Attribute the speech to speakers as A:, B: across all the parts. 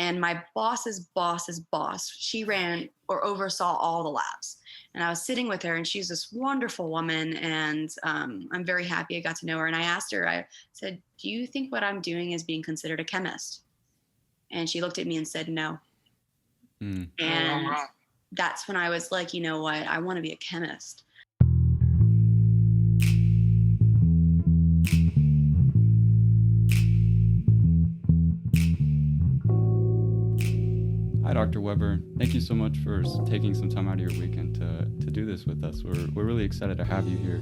A: And my boss's boss's boss, she ran or oversaw all the labs. And I was sitting with her, and she's this wonderful woman. And I'm very happy I got to know her. And I asked her, I said, do you think what I'm doing is being considered a chemist? And she looked at me and said, no.
B: Mm.
A: And that's when I was like, you know what? I want to be a chemist.
B: Hi, Dr. Weber. Thank you so much for taking some time out of your weekend to do this with us. We're really excited to have you here.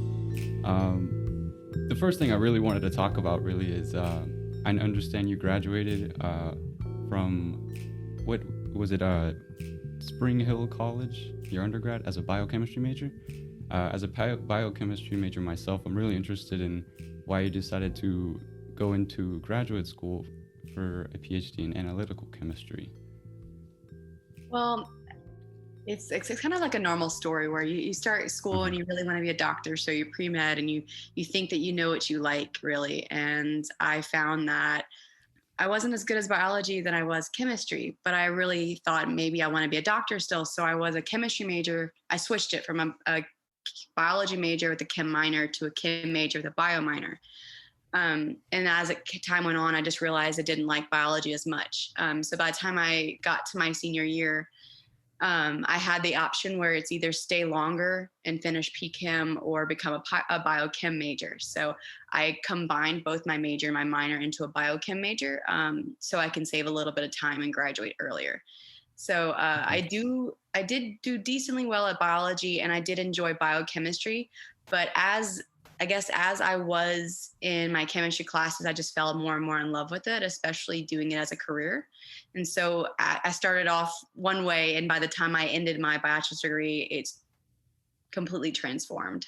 B: The first thing I really wanted to talk about really is I understand you graduated from, what was it, Spring Hill College, your undergrad, as a biochemistry major? As a biochemistry major myself, I'm really interested in why you decided to go into graduate school for a Ph.D. in analytical chemistry.
A: Well, it's kind of like a normal story where you start school and you really want to be a doctor. So you're pre-med and you think that you know what you like, really. And I found that I wasn't as good as biology than I was chemistry, but I really thought maybe I want to be a doctor still. So I was a chemistry major. I switched it from a biology major with a chem minor to a chem major with a bio minor. And as time went on, I just realized I didn't like biology as much. So by the time I got to my senior year, I had the option where it's either stay longer and finish P-Chem or become a biochem major. So I combined both my major and my minor into a biochem major, so I can save a little bit of time and graduate earlier. So I did do decently well at biology, and I did enjoy biochemistry. But as I was in my chemistry classes, I just fell more and more in love with it, especially doing it as a career. And so I started off one way, and by the time I ended my bachelor's degree, it's completely transformed.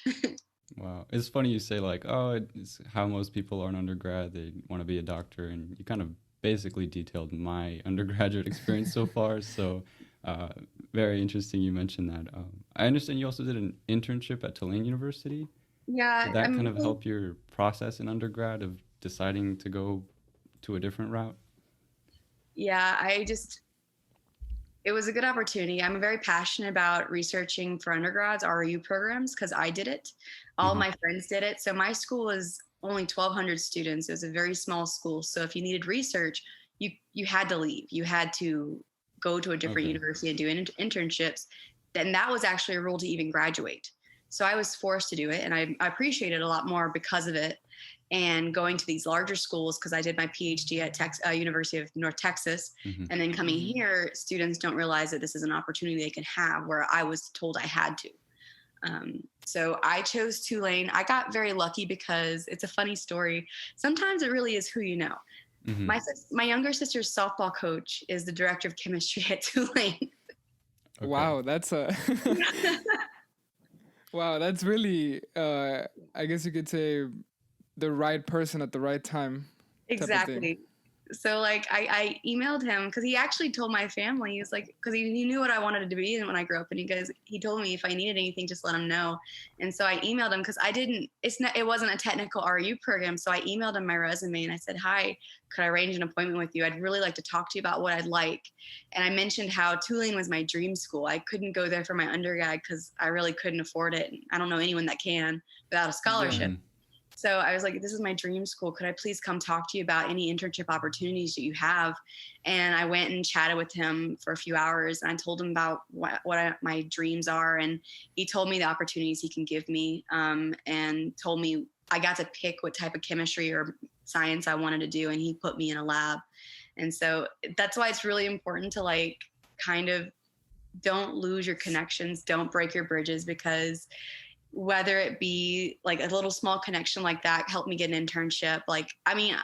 B: Wow. It's funny you say like, oh, it's how most people are in undergrad. They want to be a doctor. And you kind of basically detailed my undergraduate experience so far. So very interesting you mentioned that. I understand you also did an internship at Tulane University.
A: Yeah.
B: Did that kind of help your process in undergrad of deciding to go to a different route?
A: Yeah, it was a good opportunity. I'm very passionate about researching for undergrads, RU programs, because I did it. All my friends did it. So my school is only 1,200 students. It was a very small school. So if you needed research, you had to leave. You had to go to a different university and do internships. And that was actually a rule to even graduate. So I was forced to do it, and I appreciate it a lot more because of it. And going to these larger schools, because I did my Ph.D. at University of North Texas, and then coming here, students don't realize that this is an opportunity they can have where I was told I had to. So I chose Tulane. I got very lucky because it's a funny story. Sometimes it really is who you know. My younger sister's softball coach is the director of chemistry at Tulane.
C: Okay. Wow, that's a... Wow, that's really, I guess you could say, the right person at the right time.
A: Exactly. So like I emailed him because he actually told my family. He was like, because he knew what I wanted to be when I grew up, and he told me if I needed anything, just let him know. And so I emailed him because it wasn't a technical RU program. So I emailed him my resume and I said, hi, could I arrange an appointment with you? I'd really like to talk to you about what I'd like. And I mentioned how Tulane was my dream school. I couldn't go there for my undergrad because I really couldn't afford it. I don't know anyone that can without a scholarship. So I was like, this is my dream school. Could I please come talk to you about any internship opportunities that you have? And I went and chatted with him for a few hours, and I told him about what my dreams are. And he told me the opportunities he can give me, and told me I got to pick what type of chemistry or science I wanted to do. And he put me in a lab. And so that's why it's really important to like kind of don't lose your connections, don't break your bridges, because whether it be like a little small connection like that helped me get an internship. Like, I mean,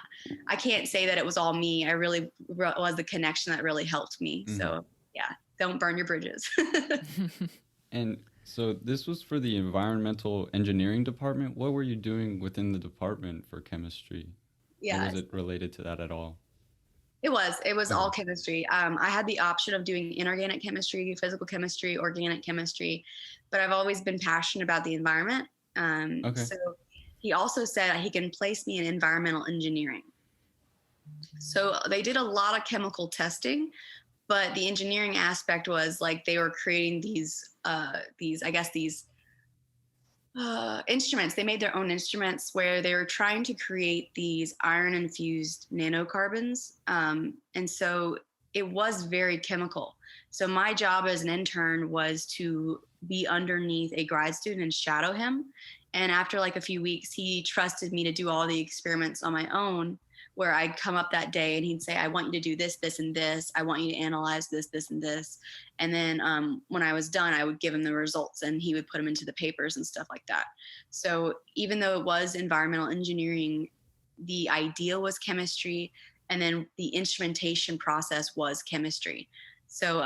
A: I can't say that it was all me. I really was the connection that really helped me. So yeah, don't burn your bridges.
B: And so this was for the environmental engineering department. What were you doing within the department for chemistry?
A: Yeah.
B: Or was it related to that at all?
A: It was all chemistry. I had the option of doing inorganic chemistry, physical chemistry, organic chemistry, but I've always been passionate about the environment. So he also said he can place me in environmental engineering. So they did a lot of chemical testing, but the engineering aspect was like they were creating these I guess these instruments. They made their own instruments where they were trying to create these iron infused nanocarbons. And so it was very chemical. So my job as an intern was to be underneath a grad student and shadow him. And after like a few weeks, he trusted me to do all the experiments on my own, where I'd come up that day and he'd say, I want you to do this, this, and this. I want you to analyze this, this, and this. And then when I was done, I would give him the results and he would put them into the papers and stuff like that. So even though it was environmental engineering, the idea was chemistry, and then the instrumentation process was chemistry. So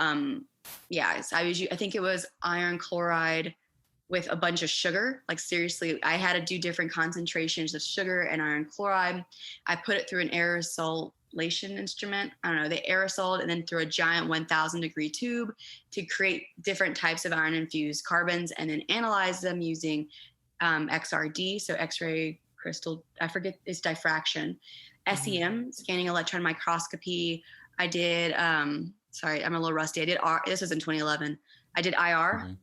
A: yeah, so I think it was iron chloride with a bunch of sugar. Like seriously, I had to do different concentrations of sugar and iron chloride. I put it through an aerosolation instrument. I don't know, they aerosoled and then through a giant 1,000 degree tube to create different types of iron infused carbons, and then analyze them using XRD, so X-ray crystal, I forget, it's diffraction, SEM, scanning electron microscopy. I did, sorry, I'm a little rusty. I did this was in 2011. I did IR.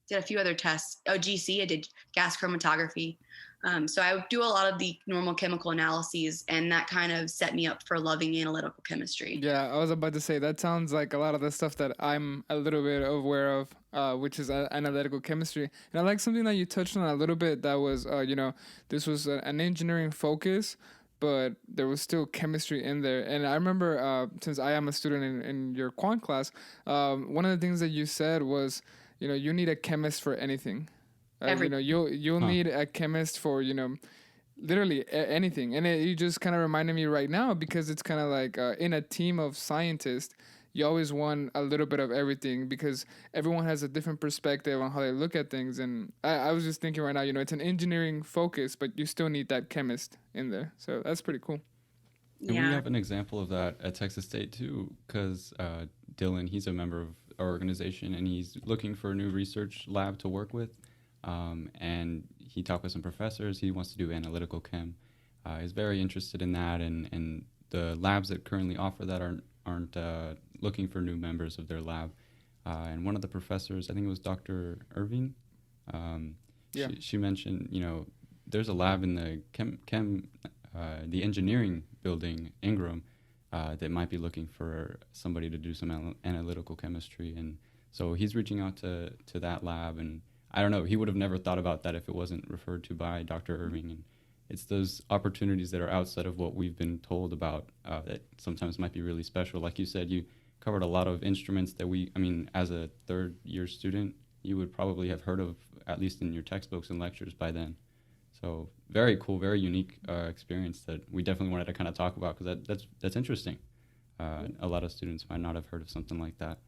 A: Did a few other tests. Oh, GC, I did gas chromatography. So I would do a lot of the normal chemical analyses, and that kind of set me up for loving analytical chemistry.
C: Yeah, I was about to say that sounds like a lot of the stuff that I'm a little bit aware of, which is analytical chemistry. And I like something that you touched on a little bit. That was, this was an engineering focus, but there was still chemistry in there. And I remember, since I am a student in your quant class, one of the things that you said was, you need a chemist for anything. You'll need a chemist for, literally anything. And you just kind of reminded me right now, because it's kind of like in a team of scientists, you always want a little bit of everything, because everyone has a different perspective on how they look at things. And I was just thinking right now, it's an engineering focus, but you still need that chemist in there. So that's pretty cool.
B: And we have an example of that at Texas State too, because Dylan, he's a member of our organization, and he's looking for a new research lab to work with. And he talked with some professors. He wants to do analytical chem. He's very interested in that, and the labs that currently offer that aren't looking for new members of their lab. And one of the professors, I think it was Dr. Irving, she mentioned, there's a lab in the the engineering building, Ingram, that might be looking for somebody to do some analytical chemistry. And so he's reaching out to that lab, and I don't know, he would have never thought about that if it wasn't referred to by Dr. Irving. And it's those opportunities that are outside of what we've been told about that sometimes might be really special. Like you said, you covered a lot of instruments that as a third year student, you would probably have heard of, at least in your textbooks and lectures by then. So very cool, very unique experience that we definitely wanted to kind of talk about, because that's interesting. A lot of students might not have heard of something like that.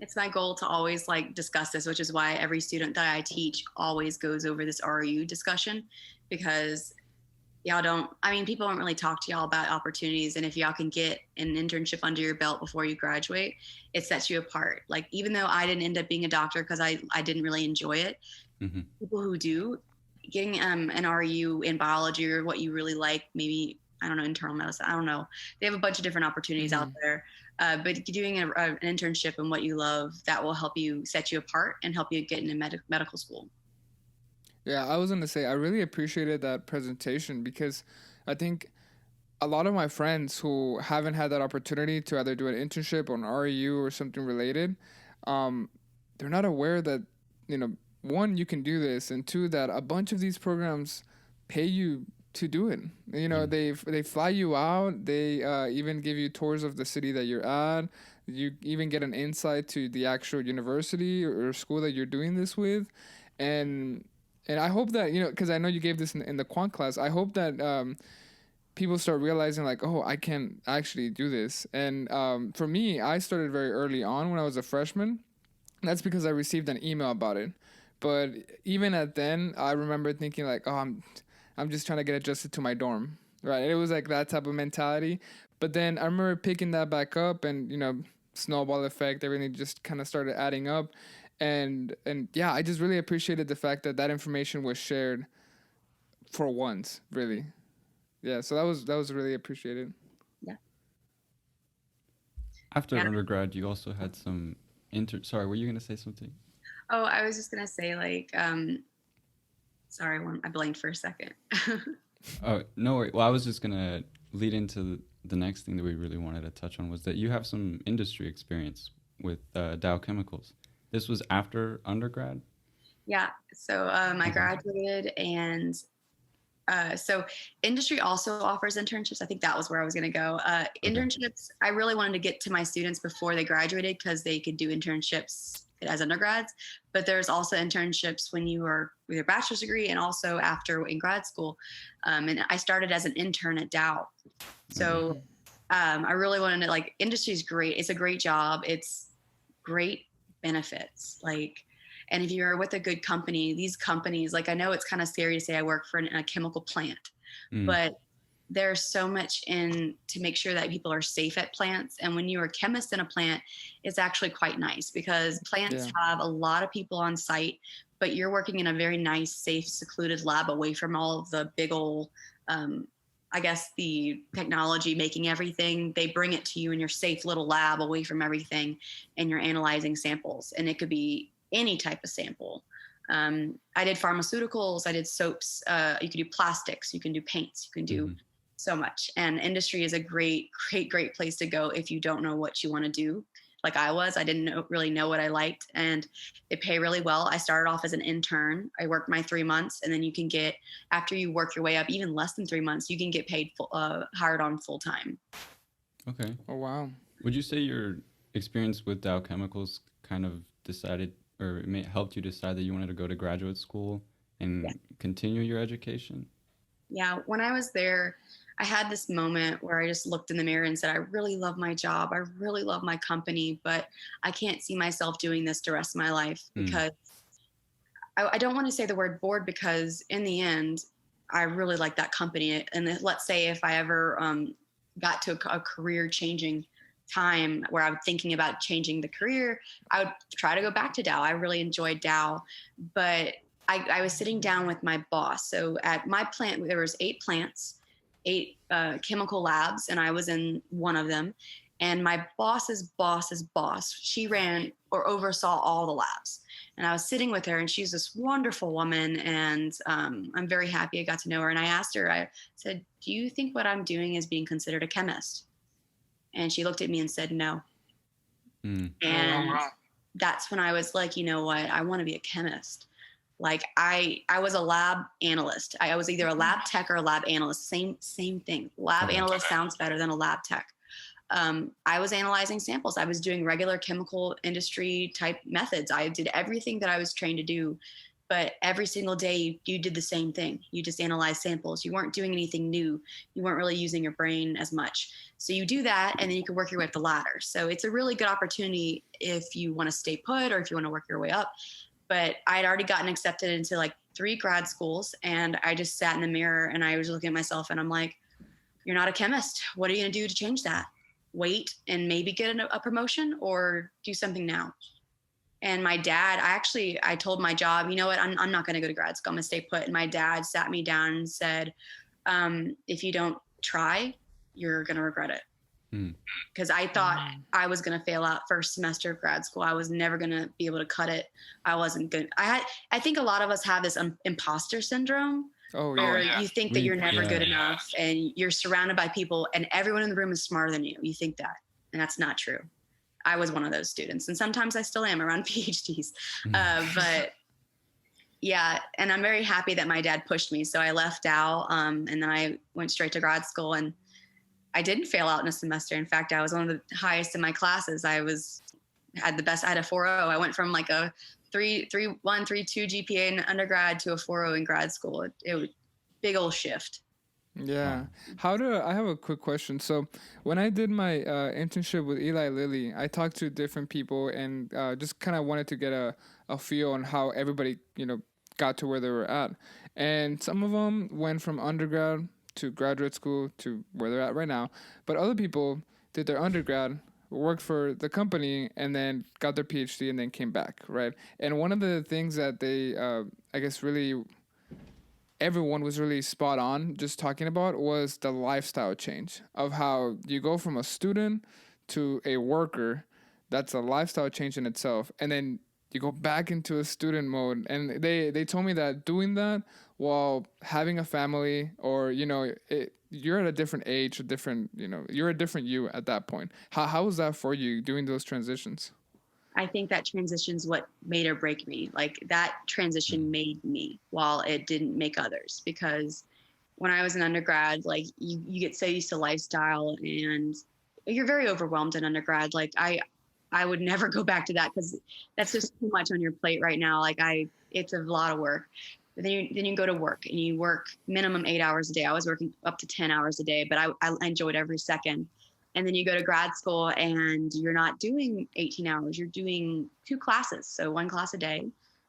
A: It's my goal to always discuss this, which is why every student that I teach always goes over this RU discussion, because people don't really talk to y'all about opportunities. And if y'all can get an internship under your belt before you graduate, it sets you apart. Like, even though I didn't end up being a doctor because I didn't really enjoy it, people who do, getting an RU in biology or what you really like, maybe, I don't know, internal medicine, I don't know. They have a bunch of different opportunities out there. But doing an internship in what you love, that will help you set you apart and help you get into medical school.
C: Yeah, I was going to say, I really appreciated that presentation, because I think a lot of my friends who haven't had that opportunity to either do an internship or an REU or something related, they're not aware that, one, you can do this, and two, that a bunch of these programs pay you to do it. They fly you out. They even give you tours of the city that you're at. You even get an insight to the actual university or school that you're doing this with. And I hope that, because I know you gave this in the quant class, I hope that people start realizing I can actually do this. And for me, I started very early on when I was a freshman. That's because I received an email about it. But even at then, I remember thinking I'm just trying to get adjusted to my dorm, right? It was that type of mentality. But then I remember picking that back up, and, snowball effect, everything just kind of started adding up. And yeah, I just really appreciated the fact that information was shared for once, really. Yeah, so that was really appreciated.
A: Yeah.
B: After
A: And
B: undergrad, you also had some Sorry, were you going to say something?
A: oh, I was just gonna say like, sorry, I blanked for a second.
B: Oh, no worry. Well, I was just going to lead into the next thing that we really wanted to touch on was that you have some industry experience with Dow Chemicals. This was after undergrad?
A: Yeah. So I
B: Okay.
A: graduated, and so industry also offers internships. I think that was where I was going to go.
B: Okay.
A: Internships, I really wanted to get to my students before they graduated because they could do internships as undergrads. But there's also internships when you are with your bachelor's degree and also after in grad school. And I started as an intern at Dow.
B: Okay.
A: So I really wanted to, like, industry is great. It's a great job. It's great benefits. Like, and if you're with a good company, these companies, like, I know it's kind of scary to say I work for a chemical plant,
B: Mm.
A: but there's so much in to make sure that people are safe at plants. And when you're a chemist in a plant, it's actually quite nice because plants
C: Yeah.
A: have a lot of people on site, but you're working in a very nice, safe, secluded lab away from all of the big old, I guess, the technology making everything. They bring it to you in your safe little lab away from everything, and you're analyzing samples. And it could be any type of sample. I did pharmaceuticals, I did soaps, you can do plastics, you can do paints, you can do
B: Hmm.
A: so much. And industry is a great place to go if you don't know what you want to do. Like I didn't really know what I liked, and they pay really well. I started off as an intern. I worked my 3 months, and then you can get, after you work your way up, even less than 3 months, you can get paid hired on full time.
B: Okay.
C: Oh wow.
B: Would you say your experience with Dow Chemicals kind of decided or helped you decide that you wanted to go to graduate school
A: Yeah.
B: and continue your education?
A: Yeah, when I was there, I had this moment where I just looked in the mirror and said, I really love my job. I really love my company, but I can't see myself doing this the rest of my life
B: Mm.
A: because I don't want to say the word bored, because in the end, I really like that company. And let's say if I ever got to a career changing time where I'm thinking about changing the career, I would try to go back to Dow. I really enjoyed Dow, but I was sitting down with my boss. So at my plant, there was 8 plants, 8 chemical labs, and I was in one of them. And my boss's boss, she ran or oversaw all the labs. And I was sitting with her, and she's this wonderful woman, and I'm very happy I got to know her. And I asked her, I said, do you think what I'm doing is being considered a chemist? And she looked at me and said, no.
B: Mm.
A: And that's when I was like, you know what? I want to be a chemist. Like I was a lab analyst. I was either a lab tech or a lab analyst. Same thing. Lab
B: Okay.
A: analyst sounds better than a lab tech. I was analyzing samples. I was doing regular chemical industry type methods. I did everything that I was trained to do, but every single day you did the same thing. You just analyzed samples. You weren't doing anything new. You weren't really using your brain as much. So you do that, and then you can work your way up the ladder. So it's a really good opportunity if you want to stay put or if you want to work your way up. But I'd already gotten accepted into like 3 grad schools, and I just sat in the mirror and I was looking at myself and I'm like, you're not a chemist. What are you going to do to change that? Wait and maybe get a promotion, or do something now. And my dad, I told my job, you know what, I'm not going to go to grad school. I'm going to stay put. And my dad sat me down and said, if you don't try, you're going to regret it.
B: Mm.
A: Because I thought I was going to fail out first semester of grad school. I was never going to be able to cut it. I wasn't good. I think a lot of us have this imposter syndrome.
C: Oh
A: Where
C: yeah.
A: you think that you're never good
B: Yeah.
A: enough, and you're surrounded by people and everyone in the room is smarter than you. You think that, and that's not true. I was one of those students, and sometimes I still am around PhDs. But yeah, and I'm very happy that my dad pushed me. So I left Dow, and then I went straight to grad school, and I didn't fail out in a semester. In fact, I was one of the highest in my classes. I had the best. I had a 4.0. I went from like a 3.1, 3.2 GPA in undergrad to a 4.0 in grad school. It was a big old shift.
C: Yeah.
B: Wow.
C: I have a quick question. So when I did my internship with Eli Lilly, I talked to different people and just kind of wanted to get a feel on how everybody, got to where they were at. And some of them went from undergrad to graduate school to where they're at right now. But other people did their undergrad, worked for the company, and then got their PhD and then came back, right? And one of the things that they, I guess, really everyone was really spot on just talking about was the lifestyle change of how you go from a student to a worker. That's a lifestyle change in itself. And then you go back into a student mode. And they told me that doing that while having a family, or, you're at a different age, a different, you're a different you at that point. How was that for you doing those transitions?
A: I think that transition's what made or break me. Like that transition made me while it didn't make others, because when I was an undergrad, like you get so used to lifestyle and you're very overwhelmed in undergrad. Like I would never go back to that because that's just too much on your plate right now. Like it's a lot of work. But then you go to work and you work minimum 8 hours a day. I was working up to 10 hours a day, but I enjoyed every second. And then you go to grad school and you're not doing 18 hours. You're doing 2 classes. So 1 class a day,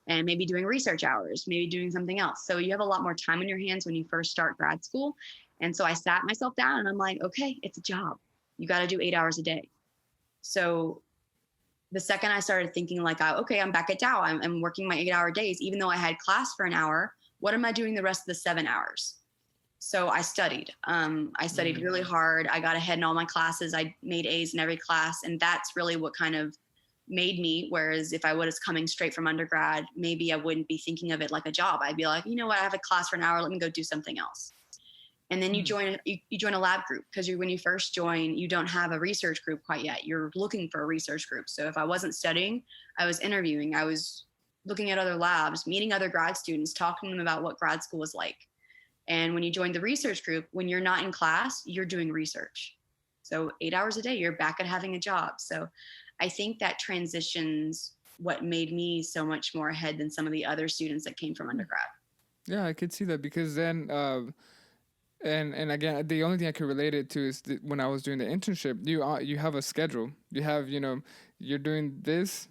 A: and maybe doing research hours, maybe doing something else. So you have a lot more time on your hands when you first start grad school. And so I sat myself down and I'm like, okay, it's a job. You got to do 8 hours a day. So the second I started thinking like, okay, I'm back at Dow. I'm working my 8-hour days, even though I had class for an hour. What am I doing the rest of the 7 hours? So I studied. I studied really hard. I got ahead in all my classes. I made A's in every class. And that's really what kind of made me. Whereas if I was coming straight from undergrad, maybe I wouldn't be thinking of it like a job. I'd be like, you know what? I have a class for an hour. Let me go do something else. And then you join a lab group, because when you first join, you don't have a research group quite yet. You're looking for a research group. So if I wasn't studying, I was interviewing. I was looking at other labs, meeting other grad students, talking to them about what grad school was like. And when you join the research group, when you're not in class, you're doing research. So 8 hours a day, you're back at having a job. So I think that transitions what made me so much more ahead than some of the other students that came from undergrad.
C: Yeah, I could see that, because then, and again, the only thing I could relate it to is when I was doing the internship, you have a schedule. You have, you're doing this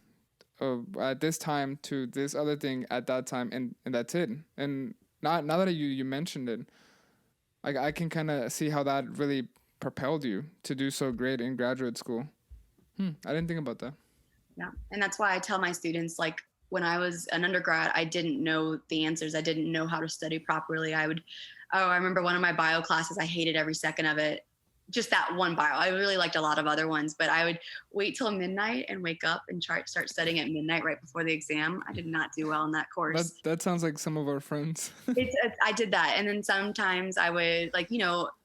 C: at this time to this other thing at that time, and that's it. And now that you mentioned it, I can kind of see how that really propelled you to do so great in graduate school. I didn't think about that.
A: Yeah. And that's why I tell my students, like, when I was an undergrad, I didn't know the answers. I didn't know how to study properly. I remember one of my bio classes, I hated every second of it. Just that one bio. I really liked a lot of other ones, but I would wait till midnight and wake up and start studying at midnight right before the exam. I did not do well in that course.
C: That sounds like some of our friends.
A: I did that. And then sometimes I would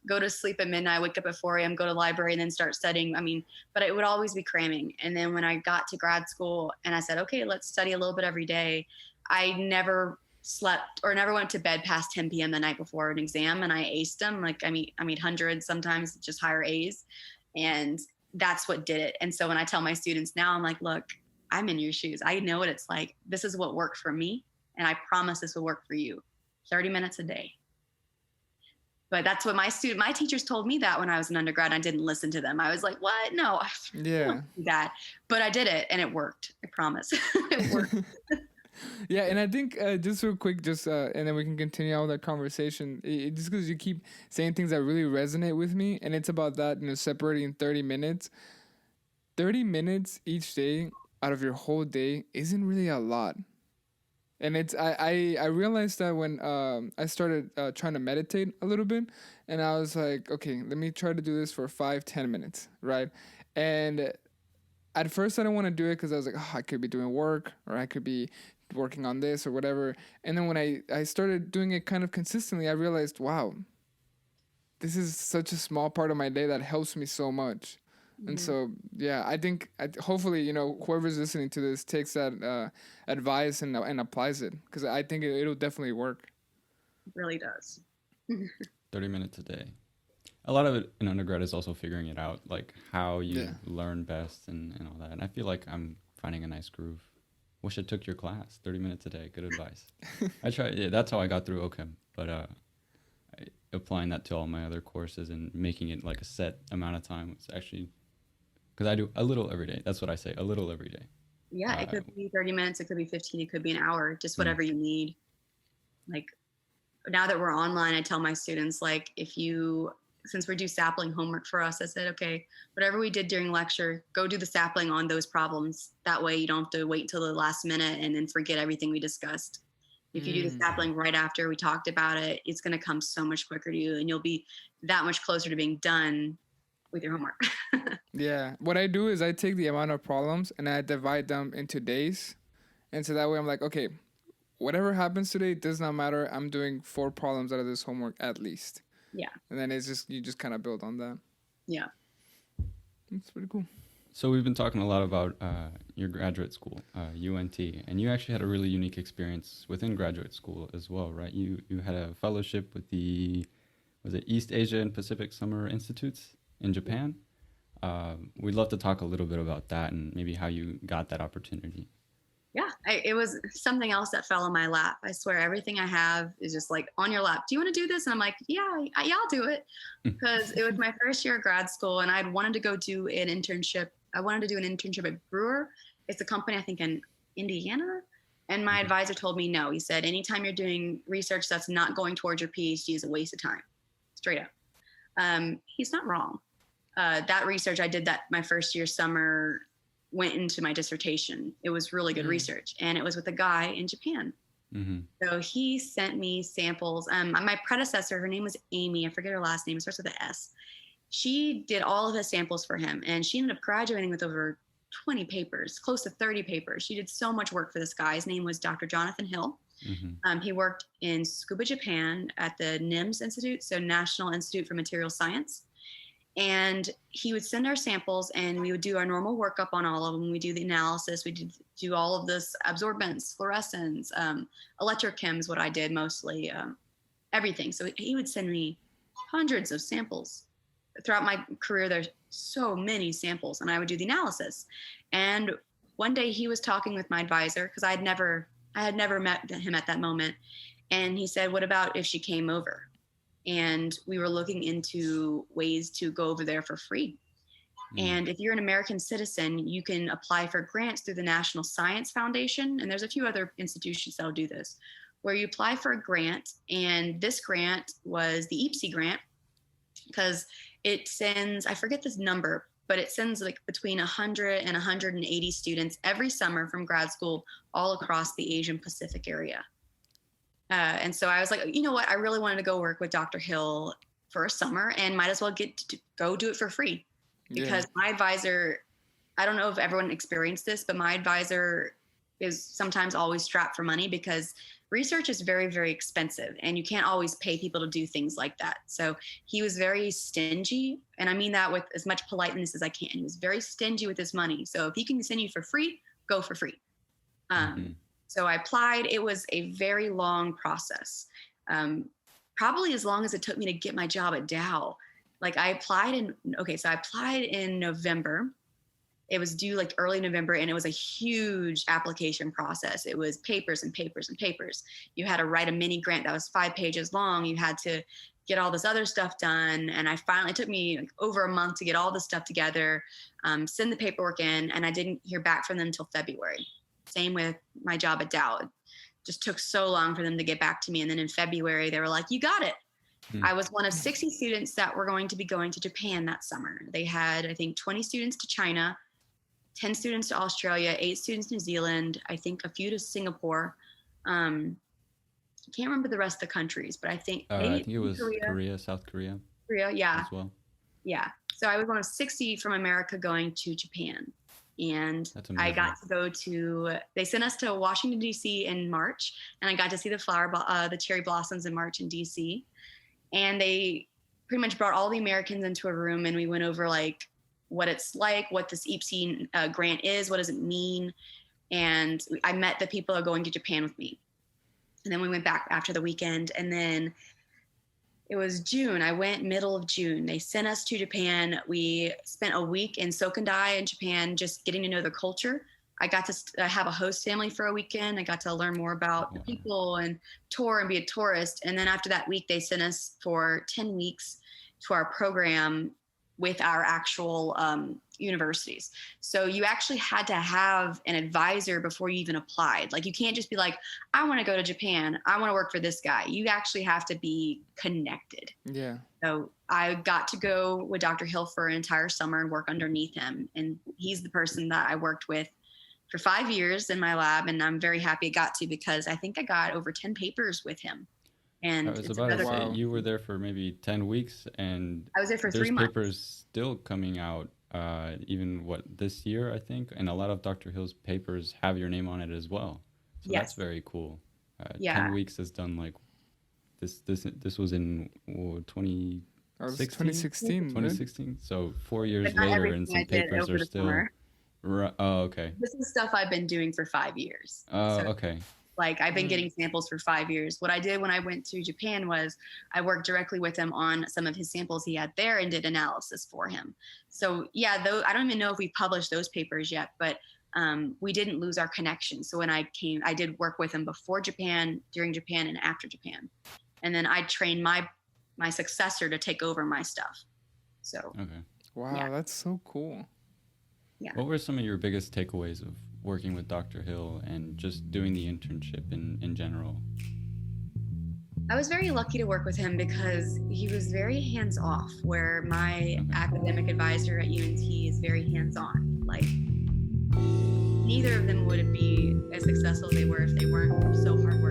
A: go to sleep at midnight, wake up at 4 a.m., go to the library, and then start studying. But it would always be cramming. And then when I got to grad school and I said, okay, let's study a little bit every day, I never slept or never went to bed past 10 p.m. the night before an exam, and I aced them. Like I mean hundreds, sometimes just higher A's, and that's what did it. And so when I tell my students now, I'm like, look, I'm in your shoes. I know what it's like. This is what worked for me, and I promise this will work for you. 30 minutes a day. But that's what my teachers told me that when I was an undergrad. I didn't listen to them. I was like, what? No,
C: yeah,
A: don't do that. But I did it, and it worked. I promise. It worked.
C: Yeah, and I think just real quick, and then we can continue on with that conversation. Just because you keep saying things that really resonate with me, and it's about that, separating 30 minutes. 30 minutes each day out of your whole day isn't really a lot. And I realized that when I started trying to meditate a little bit, and I was like, okay, let me try to do this for 5-10 minutes, right? And at first I didn't want to do it because I was like, I could be doing work, or I could be working on this or whatever. And then when I started doing it kind of consistently, I realized, wow, this is such a small part of my day that helps me so much. Mm-hmm. And so, yeah, I think hopefully, whoever's listening to this takes that advice and applies it, because I think it'll definitely work.
A: It really does.
B: 30 minutes a day. A lot of it in undergrad is also figuring it out, like how you learn best and all that. And I feel like I'm finding a nice groove. Wish I took your class. 30 minutes a day. Good advice. I try. Yeah, that's how I got through OCHEM. But applying that to all my other courses and making it like a set amount of time was actually, because I do a little every day. That's what I say, a little every day.
A: Yeah, it could be 30 minutes. It could be 15. It could be an hour. Just whatever you need. Like now that we're online, I tell my students, like, since we do sapling homework for us, I said, okay, whatever we did during lecture, go do the sapling on those problems. That way you don't have to wait till the last minute and then forget everything we discussed. If you do the sampling right after we talked about it, it's going to come so much quicker to you, and you'll be that much closer to being done with your homework.
C: Yeah. What I do is I take the amount of problems and I divide them into days. And so that way I'm like, okay, whatever happens today does not matter. I'm doing 4 problems out of this homework at least.
A: Yeah.
C: And then you just kind of build on that.
A: Yeah.
C: That's pretty cool.
B: So we've been talking a lot about your graduate school, UNT, and you actually had a really unique experience within graduate school as well, right? You had a fellowship with was it East Asia and Pacific Summer Institutes in Japan? We'd love to talk a little bit about that and maybe how you got that opportunity.
A: Yeah, it was something else that fell in my lap. I swear everything I have is just like on your lap. Do you want to do this? And I'm like, yeah, I'll do it. Because it was my first year of grad school and I'd wanted to go do an internship. I wanted to do an internship at Brewer. It's a company, I think, in Indiana. And my advisor told me no. He said, anytime you're doing research that's not going towards your PhD is a waste of time. Straight up. He's not wrong. That research I did that my first year summer went into my dissertation. It was really good research, and it was with a guy in Japan. So he sent me samples. My predecessor, her name was Amy. I forget her last name. It starts with an S. She did all of his samples for him, and she ended up graduating with over 20 papers, close to 30 papers. She did so much work for this guy. His name was Dr. Jonathan Hill. He worked in Tsukuba, Japan at the NIMS Institute, so National Institute for Material Science. And he would send our samples and we would do our normal workup on all of them. We do the analysis. We do all of this absorbance, fluorescence, electrochem is what I did mostly, everything. So he would send me hundreds of samples. Throughout my career, there's so many samples and I would do the analysis. And one day he was talking with my advisor because I had never met him at that moment. And he said, what about if she came over? And we were looking into ways to go over there for free. And if you're an American citizen, you can apply for grants through the National Science Foundation. And there's a few other institutions that'll do this, where you apply for a grant. And this grant was the EPSI grant, because it sends, I forget this number, but it sends like between 100 and 180 students every summer from grad school all across the Asian Pacific area. And so I was like, you know what? I really wanted to go work with Dr. Hill for a summer and might as well get to go do it for free. Because my advisor, I don't know if everyone experienced this, but my advisor is sometimes always strapped for money because research is very, very expensive and you can't always pay people to do things like that. So he was very stingy. And I mean that with as much politeness as I can. He was very stingy with his money. So if he can send you for free, go for free. So I applied. It was a very long process, probably as long as it took me to get my job at Dow. Like I applied in November. It was due like early November, and it was a huge application process. It was papers and papers and papers. You had to write a mini grant that was 5 pages long. You had to get all this other stuff done. And it took me like over a month to get all this stuff together, send the paperwork in, and I didn't hear back from them until February. Same with my job at Dow. It just took so long for them to get back to me. And then in February, they were like, you got it. I was one of 60 students that were going to be going to Japan that summer. They had, I think, 20 students to China, 10 students to Australia, 8 students to New Zealand, I think a few to Singapore. I can't remember the rest of the countries, but I think
B: it was Korea, South Korea.
A: Yeah.
B: As well.
A: Yeah. So I was one of 60 from America going to Japan. And I got to go they sent us to Washington, D.C. in March, and I got to see the cherry blossoms in March in D.C. And they pretty much brought all the Americans into a room, and we went over like what it's like, what this EPSI grant is, what does it mean. And I met the people that are going to Japan with me. And then we went back after the weekend, and then it was June. I went middle of June. They sent us to Japan. We spent a week in Sokandai in Japan, just getting to know the culture. I got to have a host family for a weekend. I got to learn more about the people and tour and be a tourist. And then after that week, they sent us for 10 weeks to our program with our actual universities. So you actually had to have an advisor before you even applied. Like you can't just be like, I want to go to Japan. I want to work for this guy. You actually have to be connected.
C: Yeah.
A: So I got to go with Dr. Hill for an entire summer and work underneath him. And he's the person that I worked with for 5 years in my lab, and I'm very happy it got to, because I think I got over 10 papers with him. And
B: I was
A: it's
B: about to
A: another.
B: say
C: Wow.
B: you were there for maybe 10 weeks, and
A: I was there for
B: there's
A: 3 months.
B: papers still coming out, even this year, I think, and a lot of Dr. Hill's papers have your name on it as well. So that's
A: Yes.
B: very cool.
A: Yeah.
B: 10 weeks is done like this was in 2016?
C: That was 2016. Right?
B: 2016. So 4 years
A: But not
B: later,
A: everything
B: and
A: I
B: some
A: did
B: papers
A: over
B: are
A: the
B: still.
A: summer.
B: Oh, okay.
A: This is stuff I've been doing for 5 years.
B: Oh,
A: So,
B: okay.
A: like, I've been getting samples for 5 years. What I did when I went to Japan was I worked directly with him on some of his samples he had there and did analysis for him. So yeah, though I don't even know if we published those papers yet, but we didn't lose our connection. So when I came, I did work with him before Japan, during Japan, and after Japan. And then I trained my successor to take over my stuff. So
B: Okay.
C: Wow,
A: Yeah.
C: that's so cool.
B: What were some of your biggest takeaways of working with Dr. Hill and just doing the internship in general?
A: I was very lucky to work with him because he was very hands-off, where my academic advisor at UNT is very hands-on. Like, neither of them would be as successful as they were if they weren't so hardworking